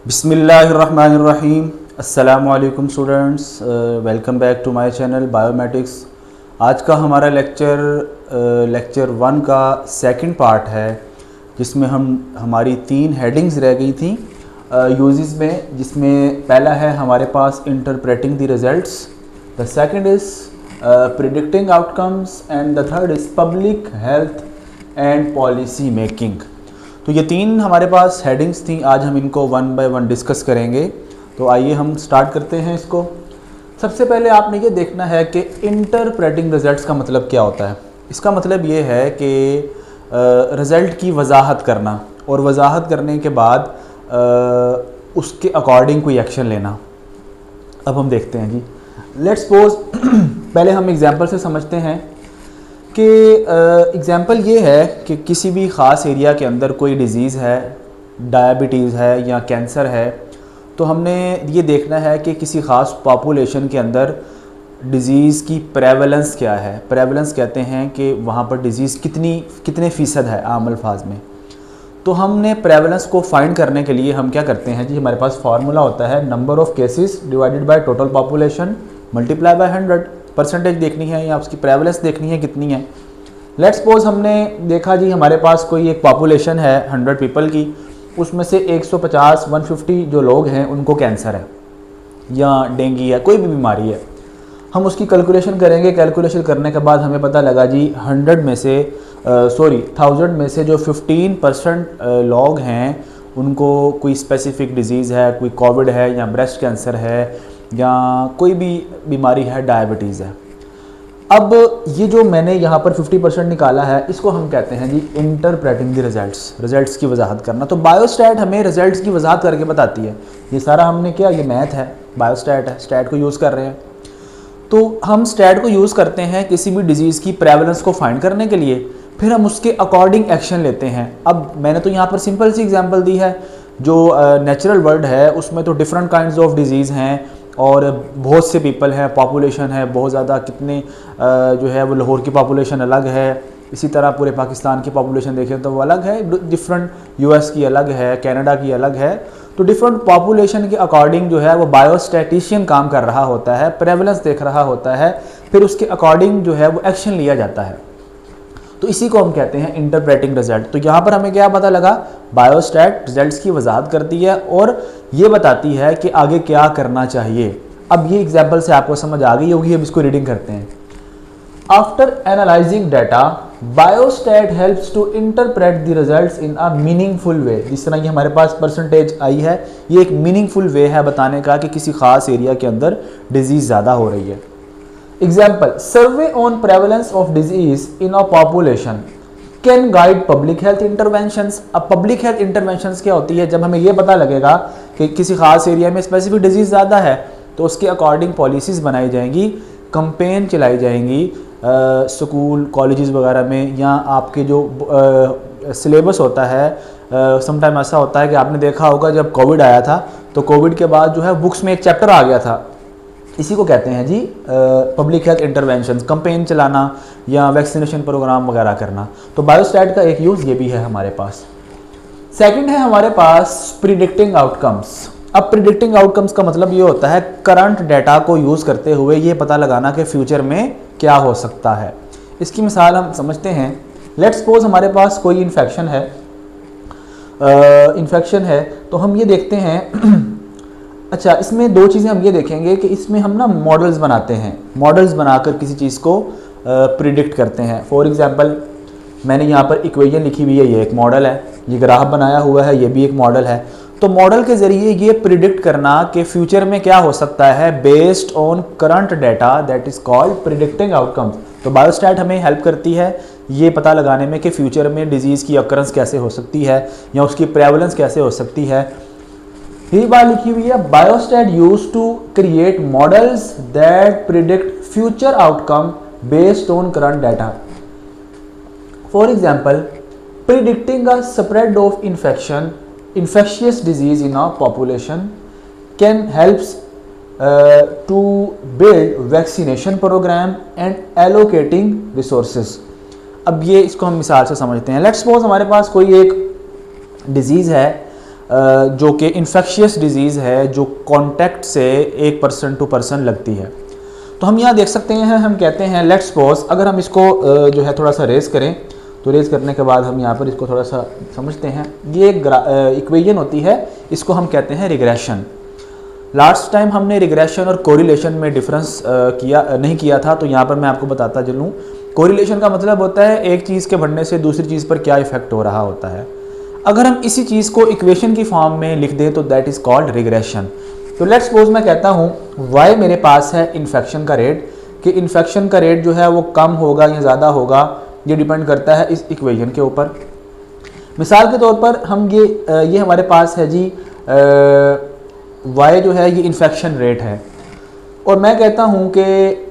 बिस्मिल्लाहिर्रहमानिर्रहीम। अस्सलामु अलैकुम students, welcome back to my channel biometrics. आज का हमारा लेक्चर 1 का सेकंड पार्ट है, जिसमें हमारी 3 हेडिंग्स रह गई थी यूजेस में, जिसमें पहला है हमारे पास interpreting the results, the second is predicting outcomes and the third is public health and policy making. तो ये 3 हमारे पास हेडिंग्स थी। आज हम इनको 1 बाय 1 डिस्कस करेंगे। तो आइए हम स्टार्ट करते हैं इसको। सबसे पहले आपने ये देखना है कि इंटरप्रेटिंग रिजल्ट्स का मतलब क्या होता है। इसका मतलब ये है कि रिज़ल्ट की वजाहत करना, और वजाहत करने के बाद उसके अकॉर्डिंग कोई एक्शन लेना। अब हम देखते हैं जी, लेट्स सपोज पहले हम एग्जांपल से समझते हैं कि एग्ज़ाम्पल ये है कि किसी भी ख़ास एरिया के अंदर कोई डिज़ीज़ है, डायबिटीज़ है या कैंसर है, तो हमने ये देखना है कि किसी ख़ास पॉपुलेशन के अंदर डिज़ीज़ की प्रेवलेंस क्या है। प्रेवलेंस कहते हैं कि वहाँ पर डिज़ीज़ कितने फ़ीसद है आम अल्फाज में। तो हमने प्रेवलेंस को फाइंड करने के लिए हम क्या करते हैं जी, हमारे पास फार्मूला होता है number of cases divided by total population multiply by 100। Percentage देखनी है या उसकी प्रेवलेंस देखनी है कितनी है। लेट्स सपोज हमने देखा जी, हमारे पास कोई एक पॉपुलेशन है 100 पीपल की, उसमें से 150-150 जो लोग हैं उनको कैंसर है या डेंगू है, कोई भी बीमारी है। हम उसकी कैलकुलेशन करेंगे। कैलकुलेशन करने के बाद हमें पता लगा जी 1000 में से जो 15% लोग हैं उनको कोई स्पेसिफिक डिज़ीज़ है, कोई कोविड है या ब्रेस्ट कैंसर है या कोई भी बीमारी है, डायबिटीज़ है। अब ये जो मैंने यहाँ पर 50% निकाला है, इसको हम कहते हैं जी इंटरप्रेटिंग द रिजल्ट्स की वजाहत करना। तो बायोस्टैट हमें रिजल्ट्स की वजाहत करके बताती है। ये सारा हमने क्या, ये मैथ है, बायोस्टैट है, स्टैट को यूज़ कर रहे हैं। तो हम स्टैट को यूज़ करते हैं किसी भी डिज़ीज़ की प्रेवलेंस को फाइंड करने के लिए, फिर हम उसके अकॉर्डिंग एक्शन लेते हैं। अब मैंने तो यहाँ पर सिंपल सी एग्जाम्पल दी है। जो नेचुरल वर्ल्ड है उसमें तो डिफरेंट काइंड्स ऑफ डिज़ीज़ हैं और बहुत से पीपल हैं, पॉपुलेशन है बहुत ज़्यादा। कितने जो है वो लाहौर की पॉपुलेशन अलग है, इसी तरह पूरे पाकिस्तान की पॉपुलेशन देखें तो वो अलग है, डिफरेंट यूएस की अलग है, कनाडा की अलग है। तो डिफरेंट पॉपुलेशन के अकॉर्डिंग जो है वो बायोस्टैटिशियन काम कर रहा होता है, प्रेवलेंस देख रहा होता है, फिर उसके अकॉर्डिंग जो है वो एक्शन लिया जाता है। तो इसी को हम कहते हैं इंटरप्रेटिंग रिजल्ट। तो यहाँ पर हमें क्या पता लगा, बायोस्टैट रिजल्ट्स की वजाहत करती है और ये बताती है कि आगे क्या करना चाहिए। अब ये एग्जाम्पल से आपको समझ आ गई होगी। अब इसको रीडिंग करते हैं। After analysing data, biostat helps to interpret the results in a meaningful way. जिस तरह की हमारे पास परसेंटेज आई है, ये एक मीनिंगफुल वे है बताने का कि किसी खास एरिया के अंदर डिजीज़ ज़्यादा हो रही है। Example, survey on prevalence of disease in a population can guide public health interventions। अब public health interventions क्या होती है, जब हमें ये पता लगेगा कि किसी खास एरिया में स्पेसिफिक डिजीज़ ज़्यादा है तो उसके अकॉर्डिंग पॉलिसीज़ बनाई जाएंगी, कंपेन चलाई जाएंगी स्कूल कॉलेजेस वगैरह में, या आपके जो सिलेबस होता है। समटाइम ऐसा होता है कि आपने देखा होगा जब कोविड आया था तो कोविड के बाद जो है बुक्स में एक चैप्टर आ गया था। इसी को कहते हैं जी पब्लिक हेल्थ इंटरवेंशन, कंपेन चलाना या वैक्सीनेशन प्रोग्राम वगैरह करना। तो बायोस्टैट का एक यूज़ ये भी है हमारे पास। सेकंड है हमारे पास प्रिडिक्टिंग आउटकम्स। अब प्रिडिक्टिंग आउटकम्स का मतलब ये होता है करंट डाटा को यूज़ करते हुए ये पता लगाना कि फ्यूचर में क्या हो सकता है। इसकी मिसाल हम समझते हैं। लेट्स सपोज हमारे पास कोई इन्फेक्शन है, तो हम ये देखते हैं अच्छा, इसमें 2 चीज़ें हम ये देखेंगे कि इसमें हम ना मॉडल्स बनाते हैं, मॉडल्स बनाकर किसी चीज़ को प्रिडिक्ट करते हैं। फॉर एग्जांपल मैंने यहाँ पर इक्वेशन लिखी हुई है, ये एक मॉडल है, ये ग्राफ बनाया हुआ है, ये भी एक मॉडल है। तो मॉडल के ज़रिए ये प्रिडिक्ट करना कि फ्यूचर में क्या हो सकता है based on current data, that is called predicting outcomes. तो बायोस्टैट हमें हेल्प करती है ये पता लगाने में कि फ्यूचर में डिजीज़ की अकरेंस कैसे हो सकती है या उसकी प्रेवलेंस कैसे हो सकती है। ये बात लिखी हुई है, biostat use to create models that predict future outcome based on current data. For example, predicting a spread of infectious disease in a population can helps to build vaccination program and allocating resources। अब ये इसको हम मिसाल से समझते हैं। Let's suppose हमारे पास कोई एक डिजीज़ है जो कि इन्फेक्शियस डिजीज़ है, जो कॉन्टैक्ट से एक पर्सन टू पर्सन लगती है। तो हम यहाँ देख सकते हैं, हम कहते हैं लेट्स सपोज, अगर हम इसको जो है थोड़ा सा रेज़ करें, तो रेज़ करने के बाद हम यहाँ पर इसको थोड़ा सा समझते हैं। ये एक इक्वेशन होती है, इसको हम कहते हैं रिग्रेशन। लास्ट टाइम हमने रिग्रेशन और कोरिलेशन में डिफरेंस नहीं किया था, तो यहाँ पर मैं आपको बताता चलूँ। कोरिलेशन का मतलब होता है एक चीज़ के बढ़ने से दूसरी चीज़ पर क्या इफेक्ट हो रहा होता है। अगर हम इसी चीज़ को इक्वेशन की फॉर्म में लिख दें तो दैट इज़ कॉल्ड रिग्रेशन। तो लेट्स सपोज मैं कहता हूँ y मेरे पास है इन्फेक्शन का रेट, कि इन्फेक्शन का रेट जो है वो कम होगा या ज़्यादा होगा, ये डिपेंड करता है इस इक्वेशन के ऊपर। मिसाल के तौर पर हम ये हमारे पास है जी y जो है ये इन्फेक्शन रेट है, और मैं कहता हूँ कि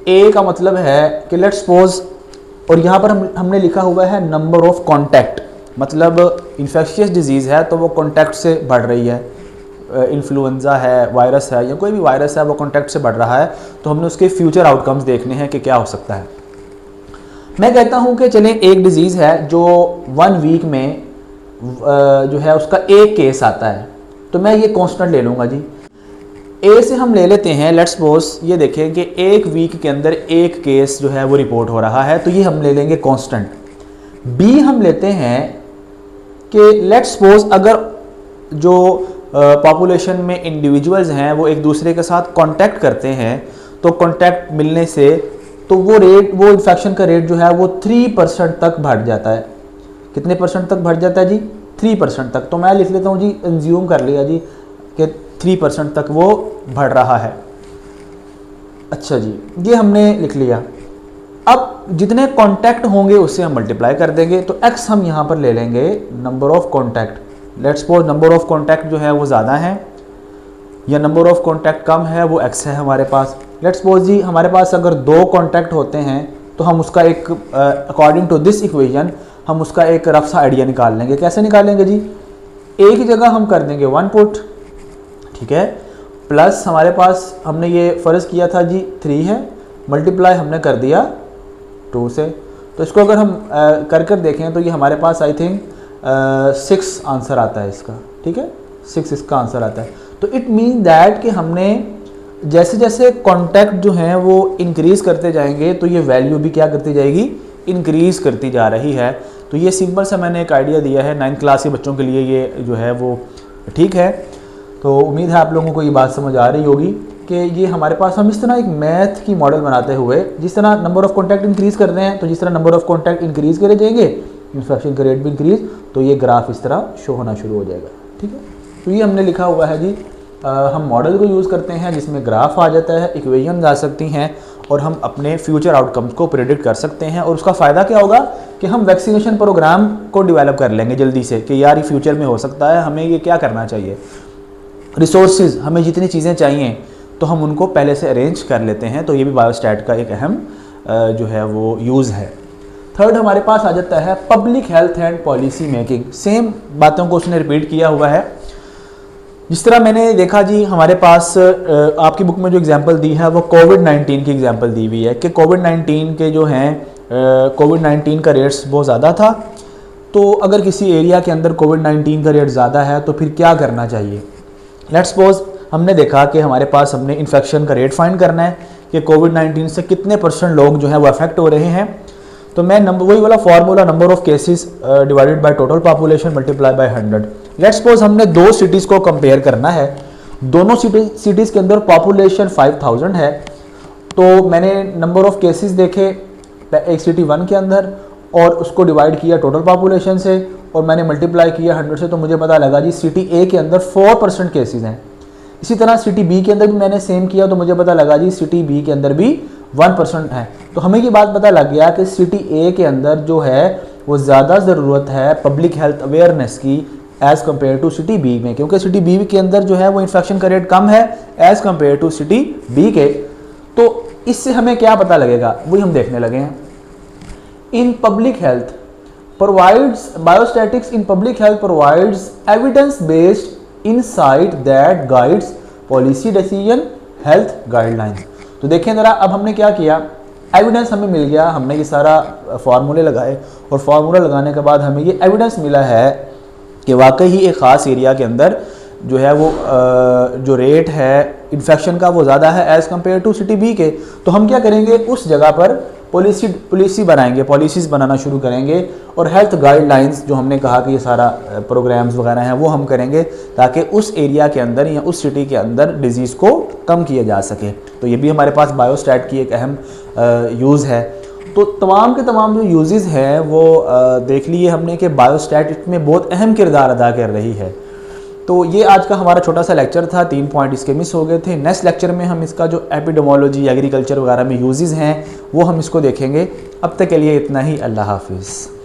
a का मतलब है कि लेट्स सपोज, और यहाँ पर हमने लिखा हुआ है नंबर ऑफ कॉन्टैक्ट, मतलब इन्फेक्शियस डिजीज़ है तो वो कॉन्टैक्ट से बढ़ रही है। इन्फ्लुएंज़ा है, वायरस है, या कोई भी वायरस है, वो कॉन्टैक्ट से बढ़ रहा है, तो हमने उसके फ्यूचर आउटकम्स देखने हैं कि क्या हो सकता है। मैं कहता हूँ कि चलें एक डिज़ीज़ है जो 1 वीक में जो है उसका एक केस आता है, तो मैं ये कांस्टेंट ले लूँगा जी। ए से हम ले लेते हैं, लेट्स सपोज ये देखें कि एक वीक के अंदर एक केस जो है वो रिपोर्ट हो रहा है, तो ये हम ले लेंगे कांस्टेंट। बी हम लेते हैं कि लेट्स सपोज अगर जो पॉपुलेशन में इंडिविजुअल्स हैं वो एक दूसरे के साथ कांटेक्ट करते हैं, तो कांटेक्ट मिलने से तो वो इन्फेक्शन का रेट जो है वो 3% तक बढ़ जाता है। कितने परसेंट तक बढ़ जाता है जी? 3% तक। तो मैं लिख लेता हूँ जी, एज्यूम कर लिया जी कि 3% तक वो बढ़ रहा है। अच्छा जी, ये हमने लिख लिया। अब जितने कांटेक्ट होंगे उससे हम मल्टीप्लाई कर देंगे, तो x हम यहाँ पर ले लेंगे number of contact. Let's suppose number of contact जो है वो ज़्यादा है या नंबर ऑफ कांटेक्ट कम है, वो x है हमारे पास। लेट्स सपोज जी हमारे पास अगर 2 कांटेक्ट होते हैं तो हम उसका एक अकॉर्डिंग टू दिस इक्वेशन हम उसका एक रफ सा आइडिया निकाल लेंगे। कैसे निकालेंगे जी? एक ही जगह हम कर देंगे 1 पुट, ठीक है, प्लस हमारे पास हमने ये फ़र्ज़ किया था जी 3 है, मल्टीप्लाई हमने कर दिया 2 से। तो इसको अगर हम कर देखें तो ये हमारे पास आई थिंक 6 आंसर आता है इसका, ठीक है, 6 इसका आंसर आता है। तो इट मीन दैट कि हमने जैसे जैसे कॉन्टैक्ट जो हैं वो इंक्रीज़ करते जाएंगे तो ये वैल्यू भी क्या करती जाएगी? इंक्रीज़ करती जा रही है। तो ये सिंपल सा मैंने एक आइडिया दिया है 9th क्लास के बच्चों के लिए, ये जो है वो ठीक है। तो उम्मीद है आप लोगों को ये बात समझ आ रही होगी कि ये हमारे पास हम इस तरह एक मैथ की मॉडल बनाते हुए जिस तरह नंबर ऑफ कॉन्टैक्ट इंक्रीज़ कर रहे हैं, तो जिस तरह नंबर ऑफ कॉन्टैक्ट इंक्रीज़ करे जाएंगे इन्फेक्शन का रेट भी इंक्रीज़, तो ये ग्राफ इस तरह शो होना शुरू हो जाएगा, ठीक है। तो ये हमने लिखा हुआ है जी, हम मॉडल को यूज़ करते हैं जिसमें ग्राफ आ जाता है, इक्वेशन आ सकती हैं, और हम अपने फ्यूचर आउटकम्स को प्रेडिक्ट कर सकते हैं। और उसका फ़ायदा क्या होगा कि हम वैक्सीनेशन प्रोग्राम को डेवलप कर लेंगे जल्दी से कि यार ये फ्यूचर में हो सकता है, हमें ये क्या करना चाहिए, रिसोर्सेज हमें जितनी चीज़ें चाहिए तो हम उनको पहले से अरेंज कर लेते हैं। तो ये भी बायोस्टैट का एक अहम जो है वो यूज़ है। थर्ड हमारे पास आ जाता है public health and policy making. Same बातों को उसने रिपीट किया हुआ है। जिस तरह मैंने देखा जी, हमारे पास आपकी बुक में जो एग्जांपल दी है वो कोविड-19 की एग्जांपल दी हुई है कि कोविड-19 के जो हैं कोविड-19 का रेट्स बहुत ज़्यादा था। तो अगर किसी एरिया के अंदर कोविड-19 का रेट ज़्यादा है तो फिर क्या करना चाहिए? लेट्स सपोज हमने देखा कि हमारे पास हमने इन्फेक्शन का रेट फाइंड करना है कि कोविड-19 से कितने % लोग जो है वो अफेक्ट हो रहे हैं। तो मैं वही वाला formula number of cases divided by total population multiply by 100। Let's suppose हमने 2 सिटीज़ को कंपेयर करना है, दोनों सिटीज़ के अंदर पॉपुलेशन 5000 है। तो मैंने नंबर ऑफ केसेस देखे एक सिटी 1 के अंदर और उसको डिवाइड किया टोटल पॉपुलेशन से और मैंने मल्टीप्लाई किया 100 से, तो मुझे पता लगा जी सिटी ए के अंदर 4% केसेस हैं। इसी तरह सिटी बी के अंदर भी मैंने सेम किया तो मुझे पता लगा जी सिटी बी के अंदर भी 1% है। तो हमें ये बात पता लग गया कि सिटी ए के अंदर जो है वो ज़्यादा ज़रूरत है पब्लिक हेल्थ अवेयरनेस की as compare to city B में, क्योंकि सिटी बी के अंदर जो है वो इन्फेक्शन का रेट कम है as compare to city B के। तो इससे हमें क्या पता लगेगा वही हम देखने लगे हैं। In public health provides biostatics in public health provides evidence based insight that guides policy decision health guidelines. तो देखें ज़रा, अब हमने क्या किया, एविडेंस हमें मिल गया, हमने ये सारा फार्मूले लगाए और फार्मूला लगाने के बाद हमें ये एविडेंस मिला है कि वाकई ही एक ख़ास एरिया के अंदर जो है वो जो रेट है इन्फेक्शन का वो ज़्यादा है as compare to city B के। तो हम क्या करेंगे, उस जगह पर पॉलिसी बनाएंगे, पॉलिसीज़ बनाना शुरू करेंगे और हेल्थ गाइडलाइंस जो हमने कहा कि ये सारा प्रोग्राम्स वगैरह हैं वो हम करेंगे ताकि उस एरिया के अंदर या उस सिटी के अंदर डिज़ीज़ को कम किया जा सके। तो ये भी हमारे पास बायोस्टैट की एक अहम यूज़ है। तो तमाम के तमाम जो यूजेस हैं वो देख लिए हमने कि बायोस्टैट में बहुत अहम किरदार अदा कर रही है। तो ये आज का हमारा छोटा सा लेक्चर था, 3 पॉइंट इसके मिस हो गए थे। नेक्स्ट लेक्चर में हम इसका जो एपिडेमोलॉजी एग्रीकल्चर वगैरह में यूजेस हैं वो हम इसको देखेंगे। अब तक के लिए इतना ही, अल्लाह हाफिज़।